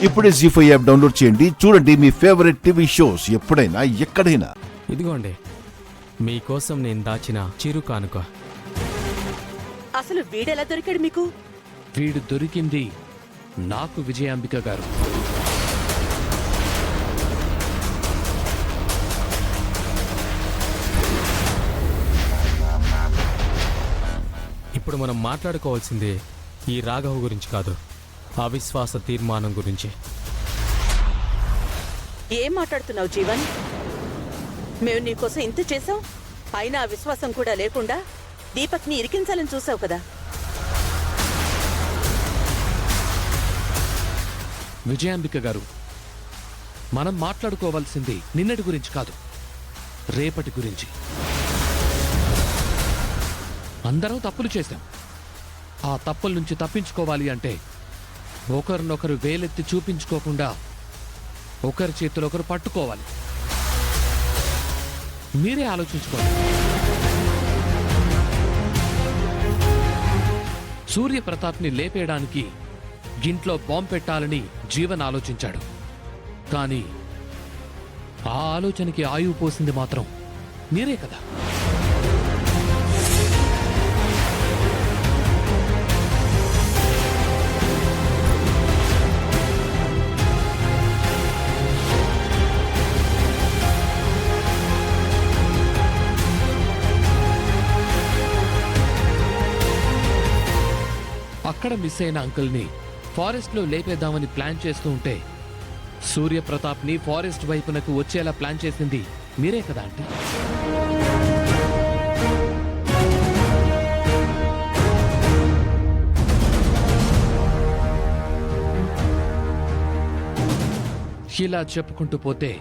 ఇప్పుడే జీ5 app download చేయండి. చూడండి మీ ఫేవరెట్ టీవీ షోస్ ఎప్పుడైనా ఎక్కడైనా. ఇదిగోండి మీకోసం నేను దాచిన చిరు కానుక. అసలు వీడెలా దొరికాడు మీకు? వీడు దొరికింది నాకు విజయాంబిక గారు. ఇప్పుడు మనం మాట్లాడుకోవాల్సింది ఈ రాఘవ్ గురించి కాదు, అవిశ్వాస తీర్మానం గురించి. ఏం మాట్లాడుతున్నావు జీవన్? మేము నీకోసం ఇంత చేశాం, అయినా ఆ విశ్వాసం కూడా లేకుండా దీపక్ని ఇరికించాలని చూసావు కదా. విజయాంబిక గారు, మనం మాట్లాడుకోవాల్సింది నిన్నటి గురించి కాదు, రేపటి గురించి. అందరం తప్పులు చేశాం. ఆ తప్పుల నుంచి తప్పించుకోవాలి అంటే ఒకరినొకరు వేలెత్తి చూపించుకోకుండా ఒకరి చేతులు ఒకరు పట్టుకోవాలి. మీరే ఆలోచించుకోండి. సూర్యప్రతాప్ని లేపేయడానికి ఇంట్లో బాంబు పెట్టాలని జీవన్ ఆలోచించాడు. కానీ ఆ ఆలోచనకి ఆయువు పోసింది మాత్రం మీరే కదా. అక్కడ మిస్ అయిన అంకుల్ని ఫారెస్ట్ లో లేపేద్దామని ప్లాన్ చేస్తూ ఉంటే సూర్యప్రతాప్ని ఫారెస్ట్ వైపునకు వచ్చేలా ప్లాన్ చేసింది మీరే కదా అంటే. ఇలా చెప్పుకుంటూ పోతే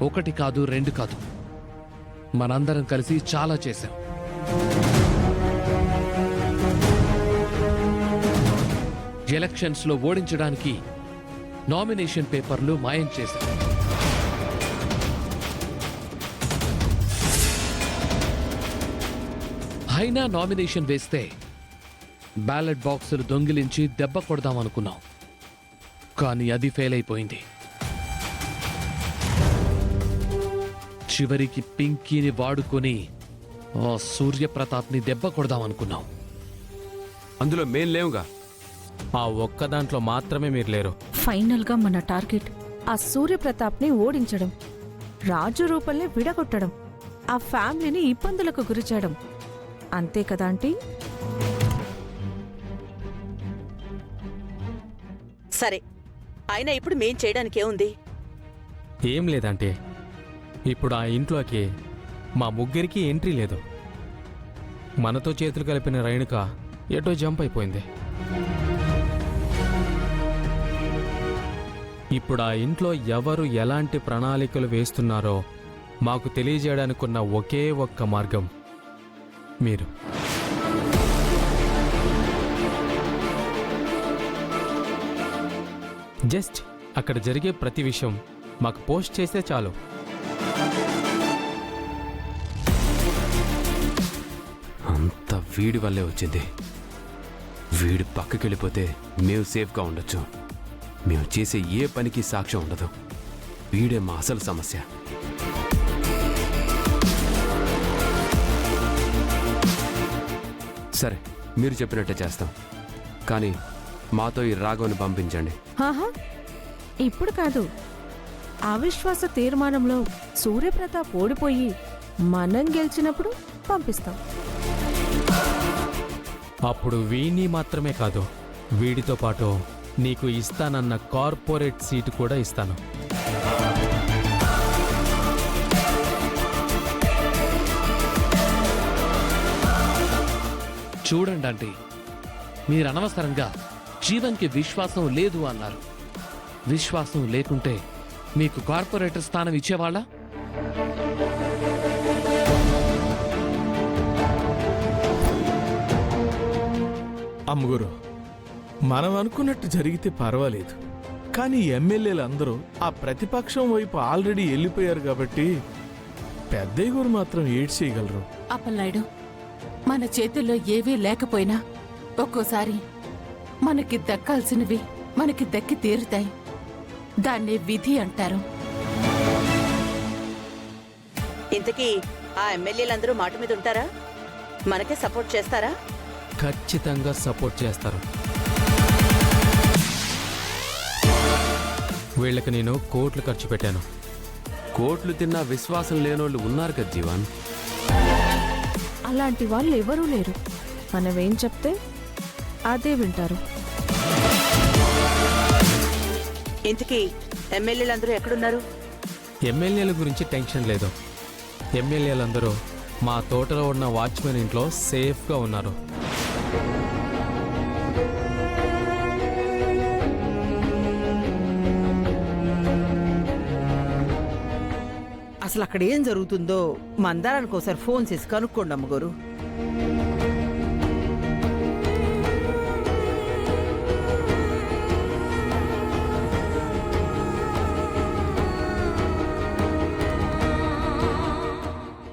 ఒకటి కాదు, రెండు కాదు, మనందరం కలిసి చాలా చేశాం. ఎలక్షన్స్ లో ఓడించడానికి నామినేషన్ పేపర్లు మాయం చేశారు. అయినా నామినేషన్ వేస్తే బ్యాలెట్ బాక్సులు దొంగిలించి దెబ్బ కొడదామనుకున్నాం. కానీ అది ఫెయిల్ అయిపోయింది. చివరికి పింకీని వాడుకొని ఆ సూర్యప్రతాప్ని దెబ్బ కొడదామనుకున్నాం. అందులో మేం లేవుగా. ఆ ఒక్క దాంట్లో మాత్రమే మీరు లేరు. ఫైనల్ గా మన టార్గెట్ ఆ సూర్యప్రతాప్ ని ఓడించడం, రాజు రూపల్ని విడగొట్టడం, ఆ ఫ్యామిలీని ఇబ్బందులకు గురిచేయడం. అంతే కదా ఆంటీ? సరే, అయినా ఇప్పుడు మేం చేయడానికేముంది? ఏం లేదంటే ఇప్పుడు ఆ ఇంట్లోకి మా ముగ్గురికి ఎంట్రీ లేదు. మనతో చేతులు కలిపిన రేణుక ఎటో జంప్ అయిపోయింది. ఇప్పుడు ఆ ఇంట్లో ఎవరు ఎలాంటి ప్రణాళికలు వేస్తున్నారో మాకు తెలియజేయడానికున్న ఒకే ఒక్క మార్గం మీరు. జస్ట్ అక్కడ జరిగే ప్రతి విషయం మాకు పోస్ట్ చేస్తే చాలు. అంత వీడి వల్లే వచ్చింది. వీడు పక్కకి వెళ్ళిపోతే మేము సేఫ్గా ఉండొచ్చు. మేము చేసే ఏ పనికి సాక్ష్యం ఉండదు. వీడే మా అసలు సమస్య. సరే, మీరు చెప్పినట్టే చేస్తాం. కానీ మాతో ఈ రాఘవని పంపించండి. ఇప్పుడు కాదు. అవిశ్వాస తీర్మానంలో సూర్యప్రతాప్ ఓడిపోయి మనం గెలిచినప్పుడు పంపిస్తాం. అప్పుడు వీణ్ణి మాత్రమే కాదు, వీడితో పాటు నీకు ఇస్తానన్న కార్పొరేట్ సీటు కూడా ఇస్తాను. చూడండి ఆంటీ, మీరు అనవసరంగా జీవన్కి విశ్వాసం లేదు అన్నారు. విశ్వాసం లేకుంటే మీకు కార్పొరేటర్ స్థానం ఇచ్చేవాళ్ళ? అమ్మగురు, మనం అనుకున్నట్టు జరిగితే పర్వాలేదు. కానీ ఎమ్మెల్యేలు అందరూ ఆ ప్రతిపక్షం వైపు ఆల్రెడీ వెళ్ళిపోయారు కాబట్టి పెద్దయ్య గారు మాత్రం ఏడ్ చేయగలరు. అప్పలనాయుడు, మన చేతుల్లో ఏవీ లేకపోయినా ఒక్కోసారి మనకి దక్కాల్సినవి మనకి దక్కి తీరుతాయి. దాన్నే విధి అంటారు. ఇంతకీ ఆ ఎమ్మెల్యేలందరూ మాట మీద ఉంటారా? మనకే సపోర్ట్ చేస్తారా? ఖచ్చితంగా సపోర్ట్ చేస్తారు. వీళ్ళకి నేను కోట్లు ఖర్చు పెట్టాను. కోట్లు తిన్నా విశ్వాసం లేనోళ్ళు ఉన్నారు కదా జీవన్. అలాంటి వాళ్ళు ఎవరూ లేరు. మనమేం చెప్తే అదే వింటారు. ఇంతకీ ఎమ్మెల్యేలందరూ ఎక్కడున్నారు? ఎమ్మెల్యేల గురించి టెన్షన్ లేదు. ఎమ్మెల్యేలందరూ మా తోటలో ఉన్న వాచ్మెన్ ఇంట్లో సేఫ్గా ఉన్నారు. అసలు అక్కడ ఏం జరుగుతుందో మందారానికి ఒకసారి ఫోన్ చేసి కనుక్కోండి అమ్మగారు.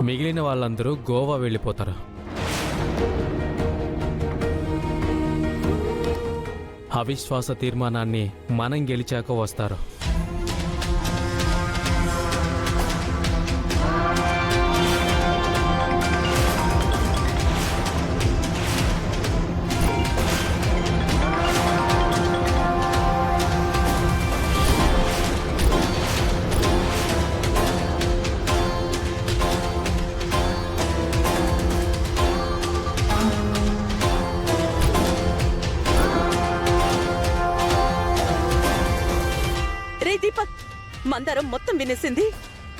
మిగిలిన వాళ్ళందరూ గోవా వెళ్ళిపోతారు. అవిశ్వాస తీర్మానాన్ని మనం గెలిచాక వస్తారు. రే దీపక్, మందారం మొత్తం వినేసింది,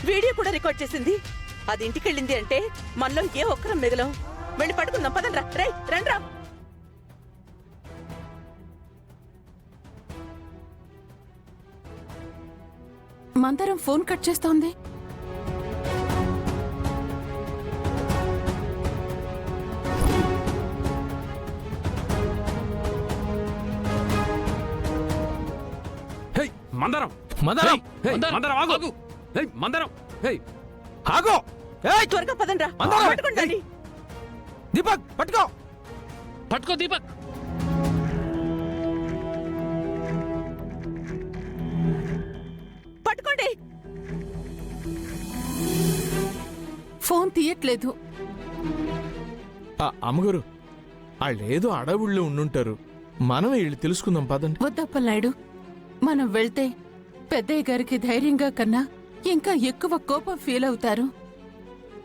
వీడియో కూడా రికార్డ్ చేసింది. అది ఇంటికెళ్ళింది అంటే మనలో ఏ ఒక్కరం మిగలం. వెళ్ళి పడుకుందాం పదండ్రా. రే రండ్రా. మందరం ఫోన్ కట్ చేస్తోంది. హే మందరం, మందరం! హే మందరం, మందరం ఆగు. ఆగు. హే మందరం, హే ఆగో! ఏయ్! త్వరగా పదండ్రా. మందారం! పట్టుకోండి. దీపక్ పట్టుకో! పట్టుకో దీపక్. పట్టుకోండి. ఫోన్ తీయట్లేదు. అమ్మగారు, వాళ్ళేదో అడవుల్లో ఉండుంటారు. మనమే వీళ్ళు తెలుసుకుందాం పదండి. వద్దప్పలాయుడు, మనం వెళ్తే పెద్దయ్య గారికి ధైర్యంగా కన్నా ఇంకా ఎక్కువ కోపం ఫీల్ అవుతారు.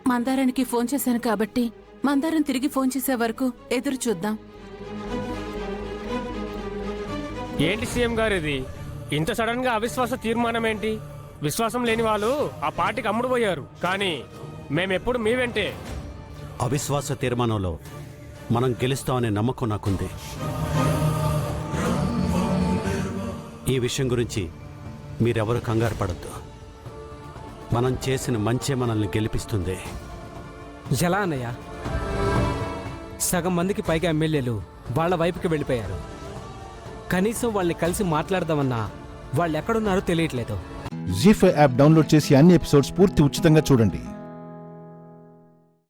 మందారానికి ఫోన్ చేశాను కాబట్టి మందారం తిరిగి ఫోన్ చేసే వరకు ఎదురు చూద్దాం. ఏంటి సీఎం గారు ఇది? ఇంత సడన్ గా అవిశ్వాస తీర్మానం ఏంటి? విశ్వాసం లేని వాళ్ళు ఆ పార్టీకి అమ్ముడుపోయారు, కానీ మేమెప్పుడు మీ వెంటే. అవిశ్వాస తీర్మానంలో మనం గెలుస్తామనే నమ్మకం నాకుంది. ఈ విషయం గురించి మీరెవరు కంగారు పడద్దు. మనం చేసిన మంచే మనల్ని గెలిపిస్తుంది. ఎలా అన్నయ్య? సగం మందికి పైగా ఎమ్మెల్యేలు వాళ్ళ వైపుకి వెళ్ళిపోయారు. కనీసం వాళ్ళని కలిసి మాట్లాడదామన్నా వాళ్ళు ఎక్కడున్నారో తెలియట్లేదు. జీ5 యాప్ డౌన్లోడ్ చేసి అన్ని ఎపిసోడ్స్ పూర్తి ఉచితంగా చూడండి.